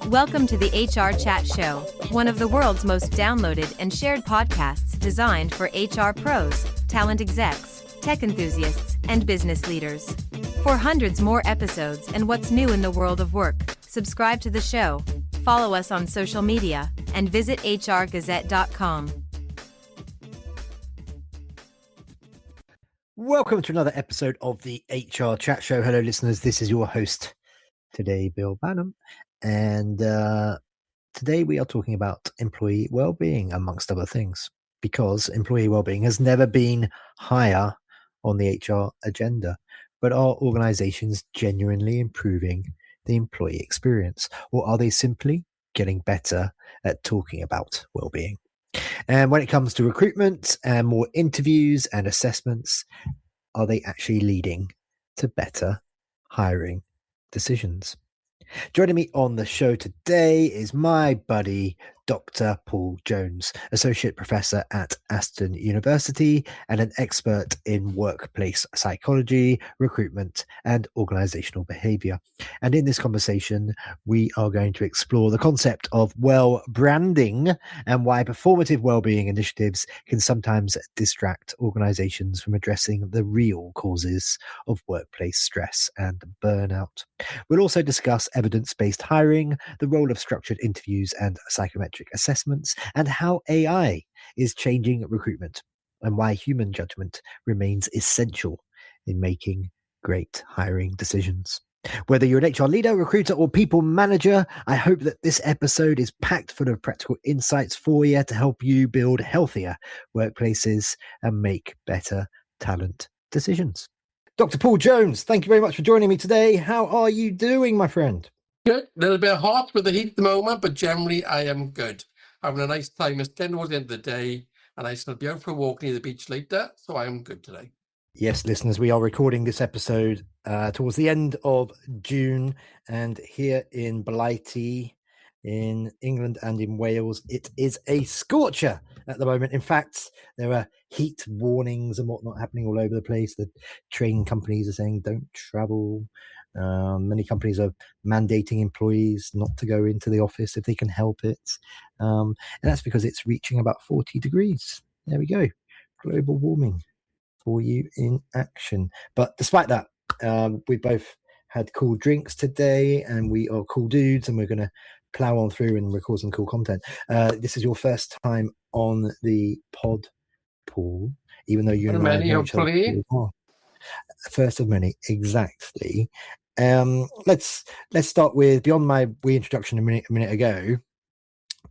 Welcome to the HR Chat Show, one of the world's most downloaded and shared podcasts designed for HR pros, talent execs, tech enthusiasts, and business leaders. For hundreds more episodes and what's new in the world of work, subscribe to the show, follow us on social media, and visit hrgazette.com. Welcome to another episode of the HR Chat Show. Hello, listeners. This is your host today, Bill Bannum. And today we are talking about employee well-being, amongst other things, because employee well-being has never been higher on the HR agenda. But are organizations genuinely improving the employee experience, or are they simply getting better at talking about well-being? And when it comes to recruitment and more interviews and assessments, are they actually leading to better hiring decisions? Joining me on the show today is my buddy, Dr. Paul Jones, Associate Professor at Aston University and an expert in workplace psychology, recruitment, and organizational behavior. And in this conversation, we are going to explore the concept of well-branding and why performative well-being initiatives can sometimes distract organizations from addressing the real causes of workplace stress and burnout. We'll also discuss evidence-based hiring, the role of structured interviews and psychometric assessments, and how AI is changing recruitment, and why human judgment remains essential in making great hiring decisions. Whether you're an HR leader, recruiter, or people manager, I hope that this episode is packed full of practical insights for you to help you build healthier workplaces and make better talent decisions. Dr. Paul Jones, thank you very much for joining me today. How are you doing, my friend? Good. A little bit hot with the heat at the moment, but generally I am good. Having a nice time. It's getting towards the end of the day, and I shall be out for a walk near the beach later, so I am good today. Yes, listeners, we are recording this episode towards the end of June, and here in Blighty, in England and in Wales, it is a scorcher at the moment. In fact, there are heat warnings and whatnot happening all over the place. The train companies are saying don't travel. Many companies are mandating employees not to go into the office if they can help it. And that's because it's reaching about 40 degrees. There we go. Global warming for you in action. But despite that, we both had cool drinks today, and we are cool dudes, and we're going to plow on through and record some cool content. This is your first time on the pod, Paul, even though you and I know each other. First of many, exactly. Let's start with, beyond my reintroduction a minute ago.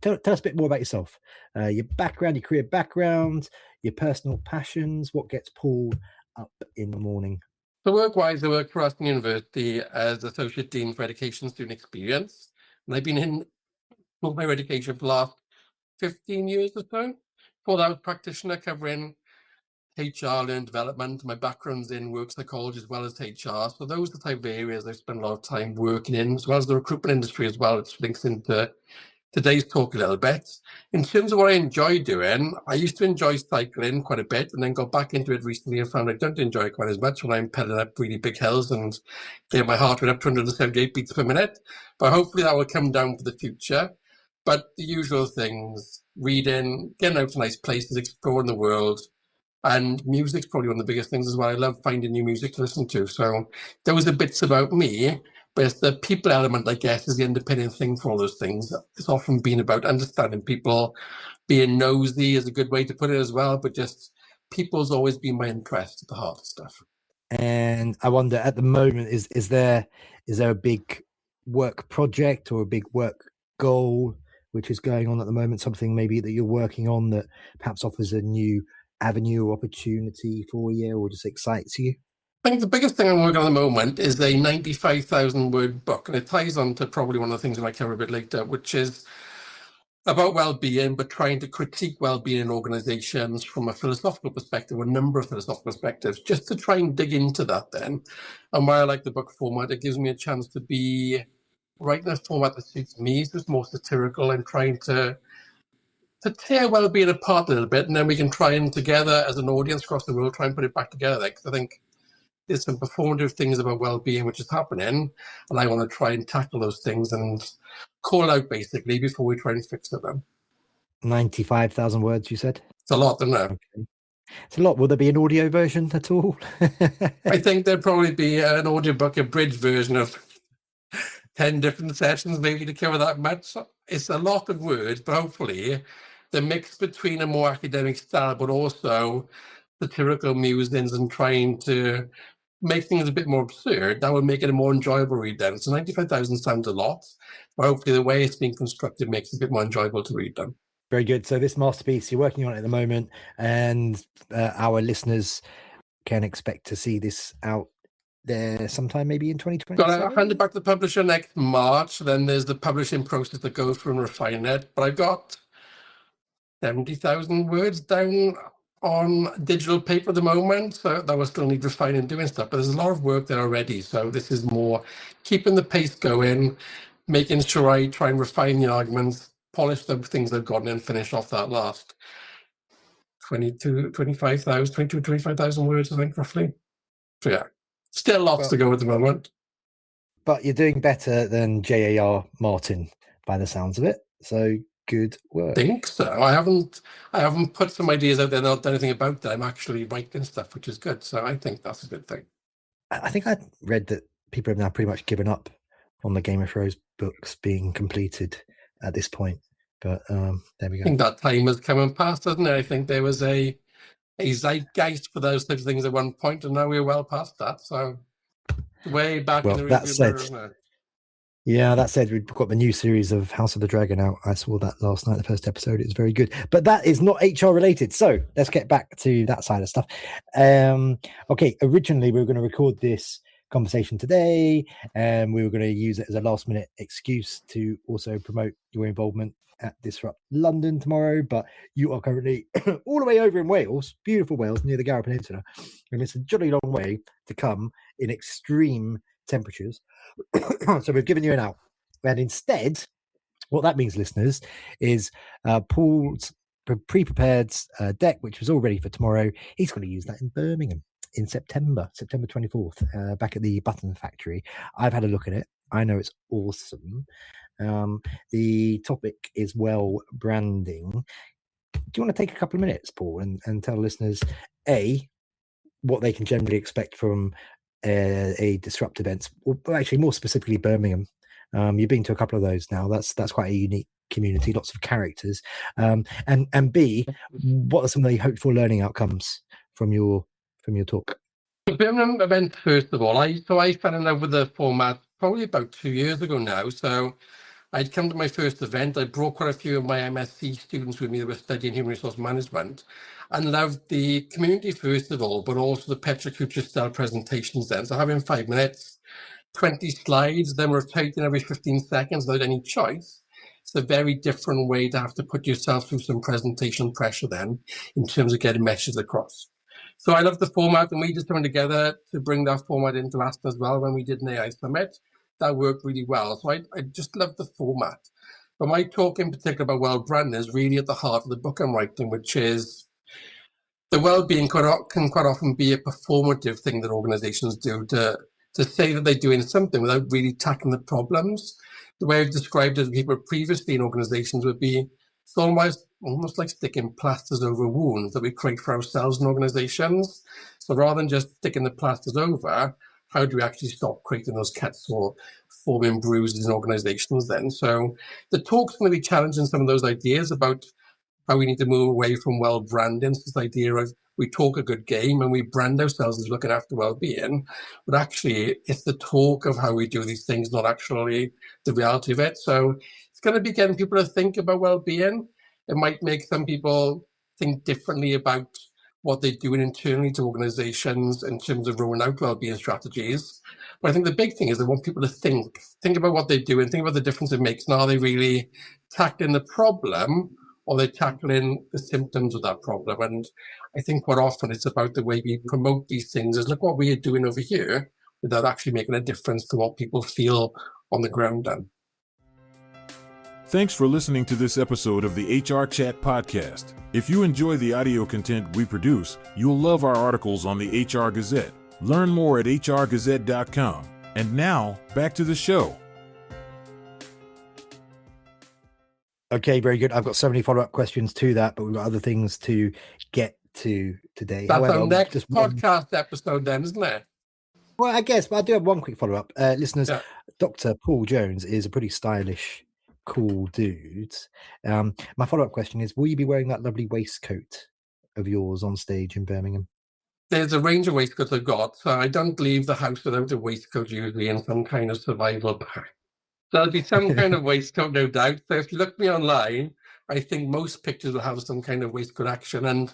Tell us a bit more about yourself, your background, your career background, your personal passions. What gets Paul up in the morning? So work-wise, I work for Aston University as Associate Dean for Education Student Experience. And I've been in higher education for the last 15 years or so. Before that, I was a practitioner covering HR, learning development. My background's in work psychology as well as HR. So those are the type of areas I've spent a lot of time working in, as well as the recruitment industry as well, which links into today's talk a little bit. In terms of what I enjoy doing, I used to enjoy cycling quite a bit and then got back into it recently and found I don't enjoy it quite as much when I'm pedaling up really big hills and getting my heart rate up to 178 beats per minute. But hopefully that will come down for the future. But the usual things, reading, getting out to nice places, exploring the world, and music's probably one of the biggest things as well. I love finding new music to listen to. So those are bits about me. But it's the people element, I guess, is the underpinning thing for all those things. It's often been about understanding people. Being nosy is a good way to put it as well, but just people's always been my interest at the heart of stuff. And I wonder, at the moment, is there a big work project or a big work goal which is going on at the moment, something maybe that you're working on that perhaps offers a new avenue or opportunity for you or just excites you? I think the biggest thing I'm working on at the moment is a 95,000 word book, and it ties on to probably one of the things we might cover a bit later, which is about well-being, but trying to critique well-being in organizations from a philosophical perspective, a number of philosophical perspectives, just to try and dig into that then. And why I like the book format, it gives me a chance to be writing a format that suits me, so it's more satirical and trying to tear well-being apart a little bit, and then we can try and together as an audience across the world try and put it back together. Because I think there's some performative things about well-being which is happening, and I want to try and tackle those things and call out basically before we try and fix them. 95,000 words, you said? It's a lot, isn't it? Okay. It's a lot. Will there be an audio version at all? I think there'd probably be an audiobook, abridged version of 10 different sessions maybe to cover that much. So it's a lot of words, but hopefully the mix between a more academic style, but also satirical musings and trying to make things a bit more absurd, that would make it a more enjoyable read then. So 95,000 sounds a lot, but hopefully the way it's being constructed makes it a bit more enjoyable to read them. Very good. So this masterpiece, you're working on it at the moment, and our listeners can expect to see this out there sometime maybe in 2020. Got to hand it back to the publisher next March. Then there's the publishing process that goes through and refine it. But I've got 70,000 words down on digital paper at the moment, so that will still need refining and doing stuff. But there's a lot of work there already. So this is more keeping the pace going, making sure I try and refine the arguments, polish the things I've gotten, and finish off that last 25,000 words, I think, roughly. So yeah, still lots to go at the moment. But you're doing better than J.A.R. Martin by the sounds of it. So good work. I think so. I haven't put some ideas out there, not done anything about that. I'm actually writing stuff, which is good. So I think that's a good thing. I think I read that people have now pretty much given up on the Game of Thrones books being completed at this point. But there we go. I think that time has come and passed, hasn't it? I think there was a zeitgeist for those types of things at one point, and now we're well past that. So way back in the review mirror, isn't it? Yeah, that said, we've got the new series of House of the Dragon out. I saw that last night, the first episode. It was very good. But that is not HR related. So let's get back to that side of stuff. Okay, originally we were going to record this conversation today, and we were going to use it as a last minute excuse to also promote your involvement at Disrupt London tomorrow. But you are currently all the way over in Wales, beautiful Wales, near the Gower Peninsula. And it's a jolly long way to come in extreme temperatures. So we've given you an out, and instead what that means, listeners, is Paul's pre-prepared deck, which was all ready for tomorrow. He's going to use that in Birmingham in September 24th, back at the Button Factory. I've had a look at it. I know it's awesome. The topic is well branding. Do you want to take a couple of minutes, Paul, and tell listeners what they can generally expect from a Disrupt event, or actually more specifically Birmingham? You've been to a couple of those now. That's quite a unique community, lots of characters. And B, what are some of the hopeful learning outcomes from your talk? The Birmingham event, first of all, I fell in love with the format probably about 2 years ago now. So I'd come to my first event. I brought quite a few of my MSc students with me that were studying human resource management, and loved the community first of all, but also the Petra Kucher style presentations then. So having 5 minutes, 20 slides, then rotating every 15 seconds without any choice. It's a very different way to have to put yourself through some presentation pressure then in terms of getting messages across. So I love the format, and we just coming together to bring that format into Aspen as well when we did an AI summit. That worked really well. So I just love the format. But my talk in particular about well branding is really at the heart of the book I'm writing, which is the well-being can quite often be a performative thing that organizations do to say that they're doing something without really tackling the problems. The way I've described it to people previously in organizations would be it's almost like sticking plasters over wounds that we create for ourselves in organizations. So rather than just sticking the plasters over, how do we actually stop creating those cuts or forming bruises in organizations then? So the talk's going to be challenging some of those ideas about how we need to move away from well branding. So this idea of we talk a good game and we brand ourselves as looking after well-being, but actually it's the talk of how we do these things, not actually the reality of it. So it's going to be getting people to think about well-being. It might make some people think differently about what they're doing internally to organizations in terms of rolling out well-being strategies. But I think the big thing is they want people to think about what they're doing, think about the difference it makes. And are they really tackling the problem, or they're tackling the symptoms of that problem? And I think quite often it's about the way we promote these things is look what we are doing over here without actually making a difference to what people feel on the ground then. Thanks for listening to this episode of the HR Chat Podcast. If you enjoy the audio content we produce, you'll love our articles on the HR Gazette. Learn more at hrgazette.com. And now, back to the show. Okay, very good. I've got so many follow-up questions to that, but we've got other things to get to today. That's However, our next just one, podcast episode then, isn't it? well, I guess, but I do have one quick follow-up. Listeners, Yeah. Dr. Paul Jones is a pretty stylish, cool dude. My follow-up question is, will you be wearing that lovely waistcoat of yours on stage in Birmingham? There's a range of waistcoats I've got, so I don't leave the house without a waistcoat, usually in some kind of survival pack. There'll be some kind of waistcoat, no doubt. So if you look me online, I think most pictures will have some kind of waistcoat action. And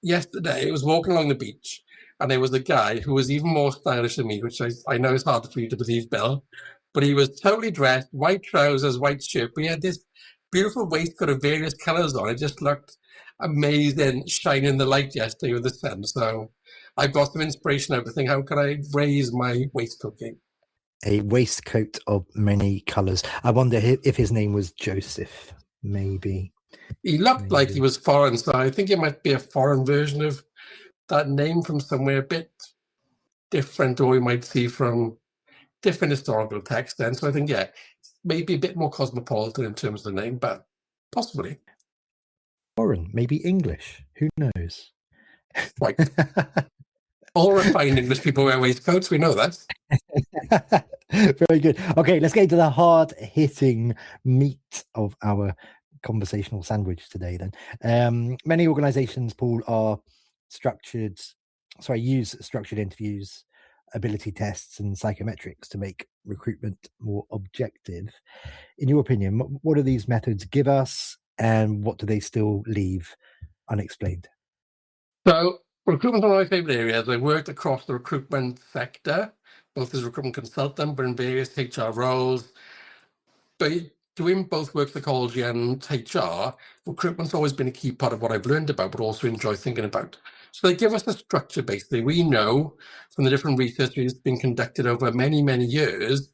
yesterday, I was walking along the beach, and there was a guy who was even more stylish than me, which I know is hard for you to believe, Bill. But he was totally dressed, white trousers, white shirt. But he had this beautiful waistcoat of various colours on. It just looked amazing, shining in the light yesterday with the sun. So I've got some inspiration over thinking, how can I raise my waistcoat game? A waistcoat of many colours. I wonder if his name was Joseph, maybe. He looked like he was foreign, so I think it might be a foreign version of that name from somewhere a bit different, or we might see from different historical texts then. So I think, yeah, maybe a bit more cosmopolitan in terms of the name, but possibly. Foreign, maybe English. Who knows? Right. All refined English people wear waistcoats, we know that. Very good. Okay, let's get into the hard-hitting meat of our conversational sandwich today then. Many organizations, Paul, use structured interviews, ability tests and psychometrics to make recruitment more objective. In your opinion, what do these methods give us, and what do they still leave unexplained? So recruitment is one of my favorite areas. I worked across the recruitment sector, both as a recruitment consultant, but in various HR roles. But doing both work psychology and HR, recruitment's always been a key part of what I've learned about, but also enjoy thinking about. So they give us a structure, basically. We know from the different research that's been conducted over many, many years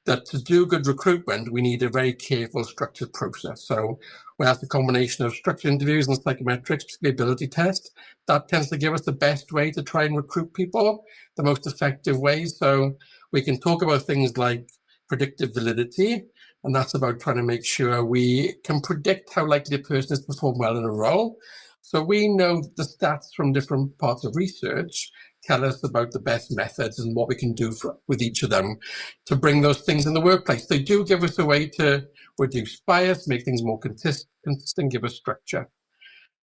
that to do good recruitment, we need a very careful, structured process. So we have the combination of structured interviews and psychometrics, particularly ability test. That tends to give us the best way to try and recruit people, the most effective way. So we can talk about things like predictive validity, and that's about trying to make sure we can predict how likely a person is to perform well in a role. So we know the stats from different parts of research tell us about the best methods and what we can do with each of them to bring those things in the workplace. They do give us a way to reduce bias, make things more consistent, give us structure.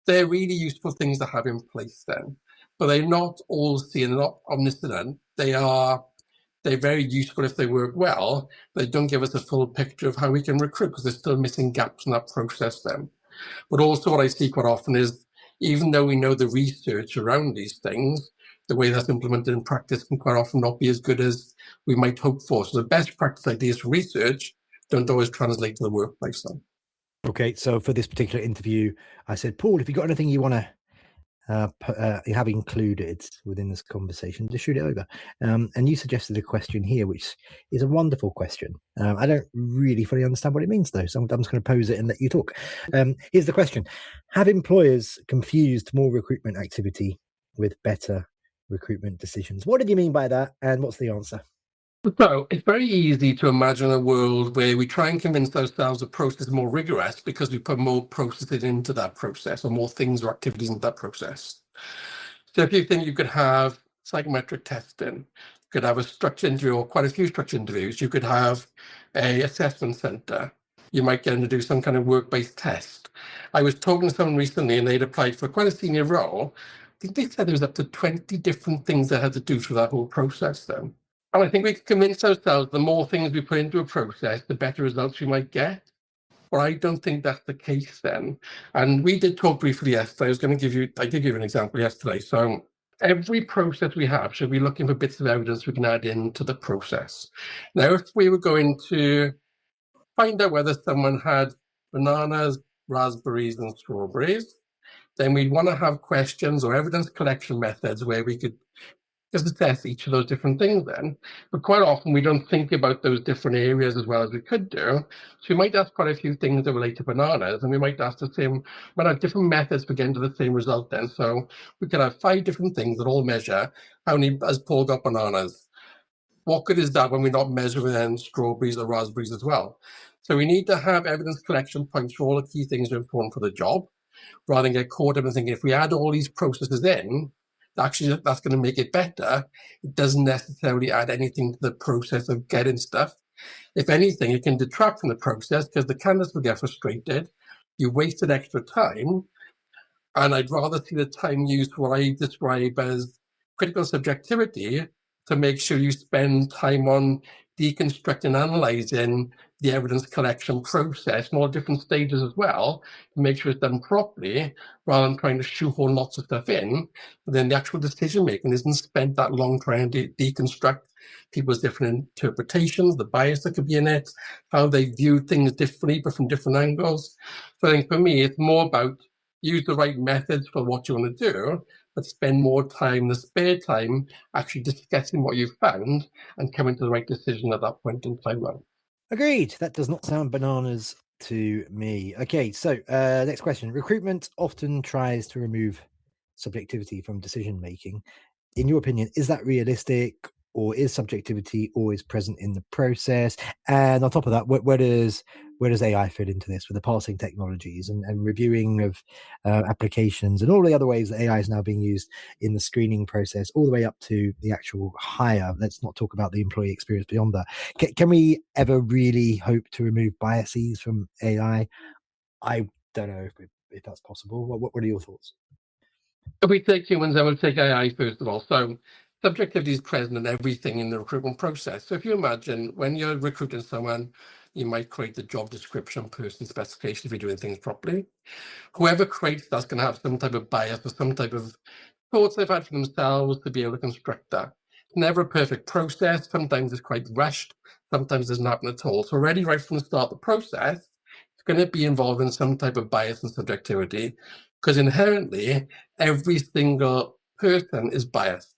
They're really useful things to have in place then, but they're not all seen, they're not omniscient. They're very useful if they work well. They don't give us a full picture of how we can recruit because there's still missing gaps in that process then. But also what I see quite often is, even though we know the research around these things, the way that's implemented in practice can quite often not be as good as we might hope for. So the best practice ideas for research don't always translate to the workplace then. Okay, so for this particular interview, I said, Paul, if you've got anything you want to have included within this conversation, just shoot it over. And you suggested a question here, which is a wonderful question. I don't really fully understand what it means, though, so I'm just going to pose it and let you talk. Here's the question. Have employers confused more recruitment activity with better recruitment decisions? What did you mean by that, and what's the answer? So it's very easy to imagine a world where we try and convince ourselves the process is more rigorous because we put more processes into that process, or more things or activities into that process. So if you think you could have psychometric testing, you could have a structured interview or quite a few structured interviews, you could have a assessment center, you might get them to do some kind of work-based test. I was talking to someone recently and they'd applied for quite a senior role. I think they said there was up to 20 different things they had to do through that whole process then. And I think we can convince ourselves the more things we put into a process, the better results we might get. But I don't think that's the case then. And we did talk briefly yesterday. I did give you an example yesterday. So every process we have should be looking for bits of evidence we can add into the process. Now, if we were going to find out whether someone had bananas, raspberries, and strawberries, then we'd want to have questions or evidence collection methods where we could just assess each of those different things then. But quite often we don't think about those different areas as well as we could do. So we might ask quite a few things that relate to bananas, and we might ask might have different methods for getting to the same result then. So we could have 5 different things that all measure how many has Paul got bananas. What good is that when we're not measuring then strawberries or raspberries as well? So we need to have evidence collection points for all the key things that are important for the job, rather than get caught up in thinking if we add all these processes in, actually that's going to make it better. It doesn't necessarily add anything to the process of getting stuff. If anything, it can detract from the process because the candidates will get frustrated. You wasted extra time, and I'd rather see the time used for what I describe as critical subjectivity, to make sure you spend time on deconstructing and analysing the evidence collection process and all different stages as well, to make sure it's done properly, rather than trying to shoehorn lots of stuff in. But then the actual decision making isn't spent that long trying to deconstruct people's different interpretations, the bias that could be in it, how they view things differently but from different angles. So I think for me, it's more about use the right methods for what you want to do, but spend more time, the spare time, actually discussing what you've found and coming to the right decision at that point in time. Agreed. That does not sound bananas to me. Okay, so next question. Recruitment often tries to remove subjectivity from decision making. In your opinion, is that realistic, or is subjectivity always present in the process? And on top of that, where does AI fit into this with the parsing technologies and reviewing of applications and all the other ways that AI is now being used in the screening process, all the way up to the actual hire? Let's not talk about the employee experience beyond that. Can we ever really hope to remove biases from AI? I don't know if that's possible. What are your thoughts? If we take humans, I will take AI first of all. So subjectivity is present in everything in the recruitment process. So if you imagine when you're recruiting someone, you might create the job description, person specification if you're doing things properly. Whoever creates that's going to have some type of bias or some type of thoughts they've had for themselves to be able to construct that. It's never a perfect process. Sometimes it's quite rushed. Sometimes it doesn't happen at all. So already right from the start of the process, it's going to be involved in some type of bias and subjectivity, because inherently every single person is biased.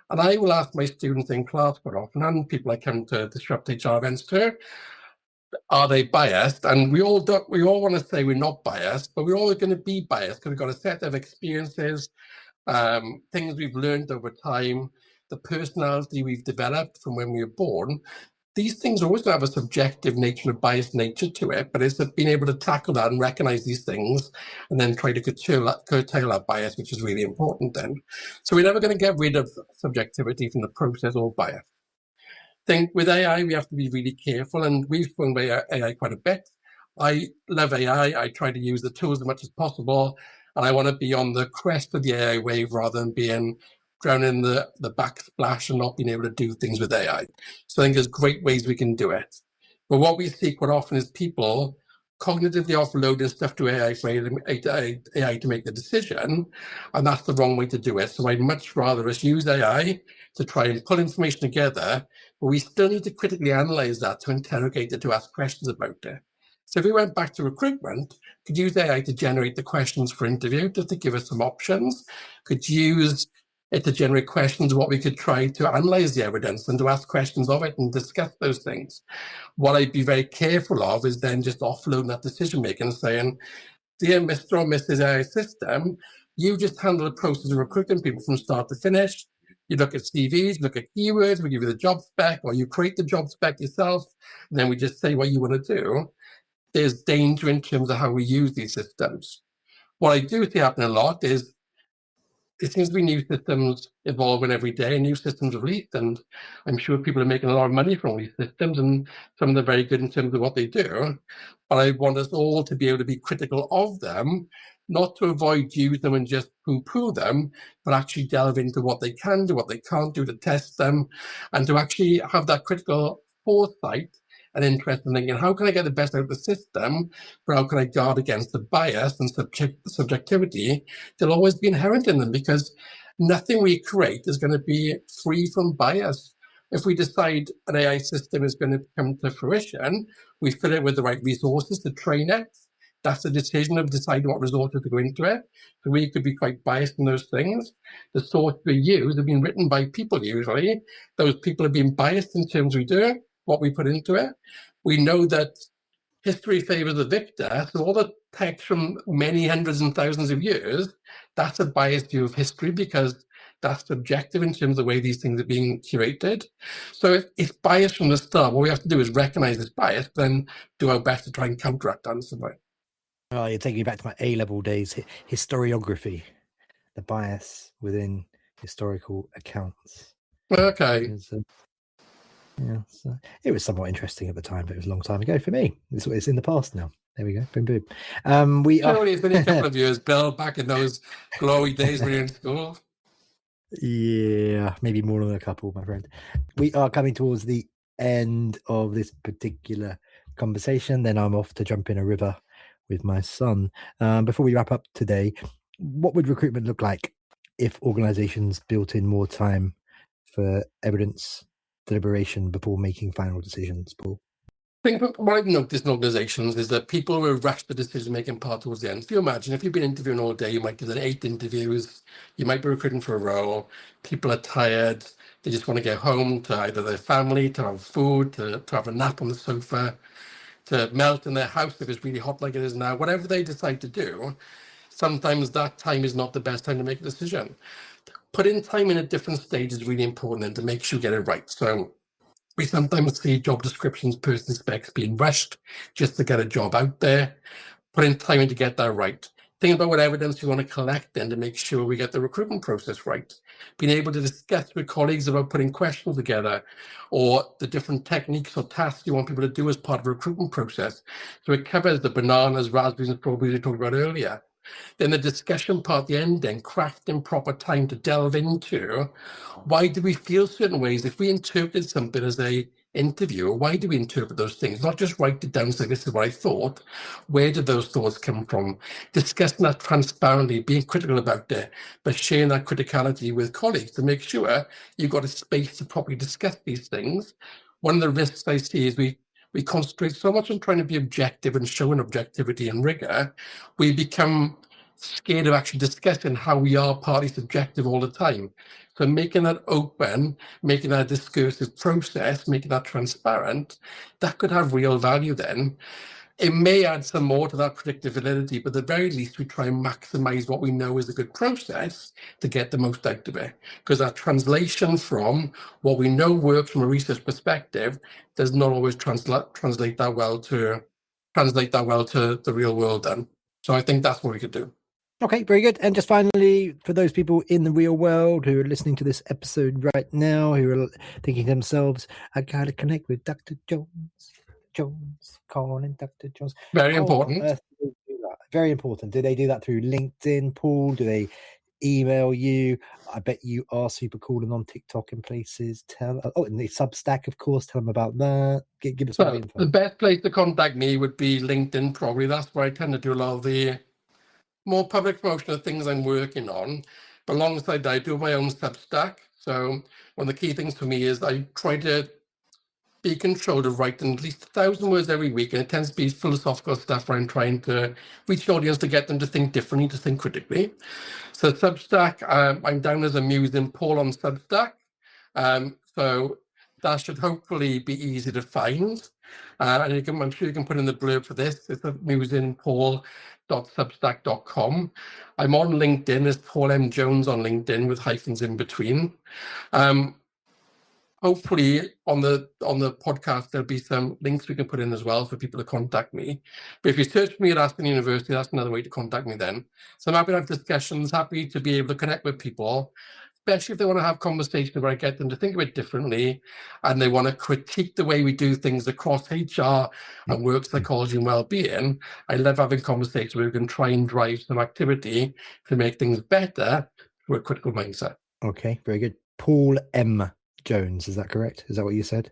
And I will ask my students in class quite often, and people I come to disrupt HR events to, are they biased? And we all want to say we're not biased, but we're all going to be biased because we've got a set of experiences, things we've learned over time, the personality we've developed from when we were born. These things always have a subjective nature, a biased nature to it, but it's being able to tackle that and recognize these things and then try to curtail that bias, which is really important then. So we're never going to get rid of subjectivity from the process or bias. I think with AI, we have to be really careful, and we've spoken about AI quite a bit. I love AI. I try to use the tools as much as possible, and I want to be on the crest of the AI wave rather than being drowned in the backsplash and not being able to do things with AI. So I think there's great ways we can do it. But what we see quite often is people cognitively offloading stuff to AI for AI to make the decision, and that's the wrong way to do it. So I'd much rather us use AI to try and pull information together, but we still need to critically analyze that, to interrogate it, to ask questions about it. So if we went back to recruitment, could use AI to generate the questions for interview, just to give us some options. Could use it to generate questions, what we could try to analyze the evidence and to ask questions of it and discuss those things. What I'd be very careful of is then just offloading that decision making and saying, dear Mr. or Mrs. AI system, you just handle the process of recruiting people from start to finish. You look at CVs, look at keywords, we give you the job spec, or you create the job spec yourself, and then we just say what you want to do. There's danger in terms of how we use these systems. What I do see happening a lot is it seems to be new systems evolving every day, and new systems released, and I'm sure people are making a lot of money from these systems, and some of them are very good in terms of what they do. But I want us all to be able to be critical of them, not to avoid using them and just poo-poo them, but actually delve into what they can do, what they can't do, to test them, and to actually have that critical foresight and interest in thinking, how can I get the best out of the system, but how can I guard against the bias and subjectivity that'll always be inherent in them, because nothing we create is going to be free from bias. If we decide an AI system is going to come to fruition, we fill it with the right resources to train it, That's the decision of deciding what resources to go into it. So we could be quite biased in those things. The sources we use have been written by people usually. Those people have been biased in terms we do, what we put into it. We know that history favors the victor, so all the text from many hundreds and thousands of years, that's a biased view of history because that's subjective in terms of the way these things are being curated. So if it's biased from the start, what we have to do is recognize this bias, then do our best to try and counteract on something. Oh, you're taking me back to my A-level days. Historiography, the bias within historical accounts. Okay. It was somewhat interesting at the time, but it was a long time ago for me. It's in the past now. There we go. Boom, boom. Surely it's been a couple of years, Bill, back in those glory days when you were in school. Yeah, maybe more than a couple, my friend. We are coming towards the end of this particular conversation. Then I'm off to jump in a river with my son. Before we wrap up today, what would recruitment look like if organizations built in more time for evidence deliberation before making final decisions, Paul? I think what I've noticed in organizations is that people will rush the decision-making part towards the end. If you imagine, if you've been interviewing all day, you might have done 8 interviews, you might be recruiting for a role, people are tired, they just want to get home to either their family, to have food, to have a nap on the sofa, to melt in their house if it's really hot like it is now. Whatever they decide to do, sometimes that time is not the best time to make a decision. Putting time in at different stages is really important and to make sure you get it right. So we sometimes see job descriptions, person specs being rushed just to get a job out there, putting time in to get that right. Think about what evidence you want to collect then to make sure we get the recruitment process right. Being able to discuss with colleagues about putting questions together or the different techniques or tasks you want people to do as part of the recruitment process. So it covers the bananas, raspberries, and strawberries we talked about earlier. Then the discussion part, the ending, crafting proper time to delve into why do we feel certain ways. If we interpret something as a interview, why do we interpret those things? Not just write it down and say, this is what I thought. Where did those thoughts come from? Discussing that transparently, being critical about it, but sharing that criticality with colleagues to make sure you've got a space to properly discuss these things. One of the risks I see is we concentrate so much on trying to be objective and showing objectivity and rigor, we become scared of actually discussing how we are partly subjective all the time. So making that open, making that a discursive process, making that transparent, that could have real value then. It may add some more to that predictability, but at the very least, we try and maximize what we know is a good process to get the most out of it. Because that translation from what we know works from a research perspective does not always translate that well to the real world then. So I think that's what we could do. Okay, very good. And just finally, for those people in the real world who are listening to this episode right now, who are thinking to themselves, I got to connect with Dr. Jones, calling Dr. Jones. Very How important. on earth do they do that? Very important. Do they do that through LinkedIn, Paul? Do they email you? I bet you are super cool and on TikTok and places. And the Substack, of course. Tell them about that. Give us all the info. The best place to contact me would be LinkedIn, probably. That's where I tend to do a lot of the more public promotion of things I'm working on. But alongside that, I do my own Substack. So one of the key things for me is I try to be controlled of writing at least 1,000 words every week, and it tends to be philosophical stuff where I'm trying to reach an audience to get them to think differently, to think critically. So Substack, I'm down as a musing Paul on Substack. So that should hopefully be easy to find. And I'm sure you can put in the blurb for this. It's at musingpaul.substack.com. I'm on LinkedIn as Paul M. Jones on LinkedIn with hyphens in between. Hopefully on the podcast, there'll be some links we can put in as well for people to contact me. But if you search me at Aspen University, that's another way to contact me then. So I'm happy to have discussions, happy to be able to connect with people, especially if they want to have conversations where I get them to think of it differently and they want to critique the way we do things across HR and work psychology and well-being. I love having conversations where we can try and drive some activity to make things better through a critical mindset. Okay, very good. Paul M. Jones, is that correct? Is that what you said?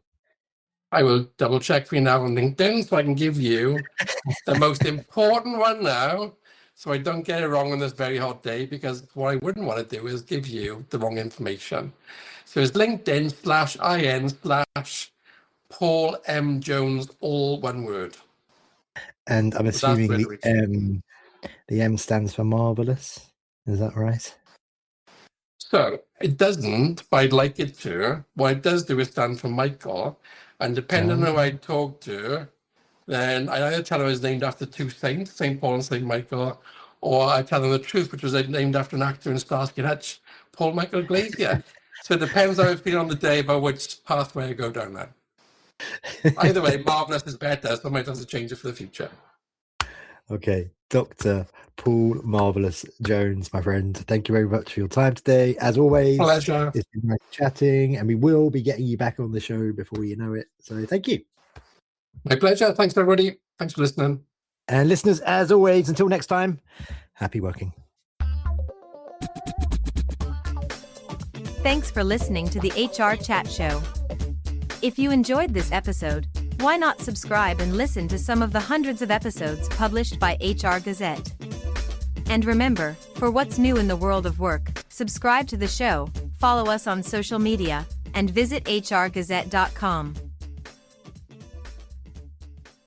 I will double check for you now on LinkedIn so I can give you the most important one now so I don't get it wrong on this very hot day, because what I wouldn't want to do is give you the wrong information. So it's LinkedIn/IN/Paul M. Jones, all one word. And I'm That's assuming where the M stands for marvelous. Is that right? So it doesn't, but I'd like it to. What it does do is stand for Michael, and depending on who I talk to, then I either tell them it's named after two saints, Saint Paul and Saint Michael, or I tell them the truth, which was named after an actor in Starsky and Hutch, Paul Michael Glazier. So it depends how I feel on the day about which pathway I go down there. Either way, marvelous is better, so I might have to change it for the future. Okay, Dr. Paul Marvelous Jones, my friend, thank you very much for your time today. As always, Pleasure. it's been nice chatting, and we will be getting you back on the show before you know it. So thank you. My pleasure. Thanks, everybody. Thanks for listening. And listeners, as always, until next time, happy working. Thanks for listening to the HR Chat Show. If you enjoyed this episode, why not subscribe and listen to some of the hundreds of episodes published by HR Gazette? And remember, for what's new in the world of work, subscribe to the show, follow us on social media, and visit hrgazette.com.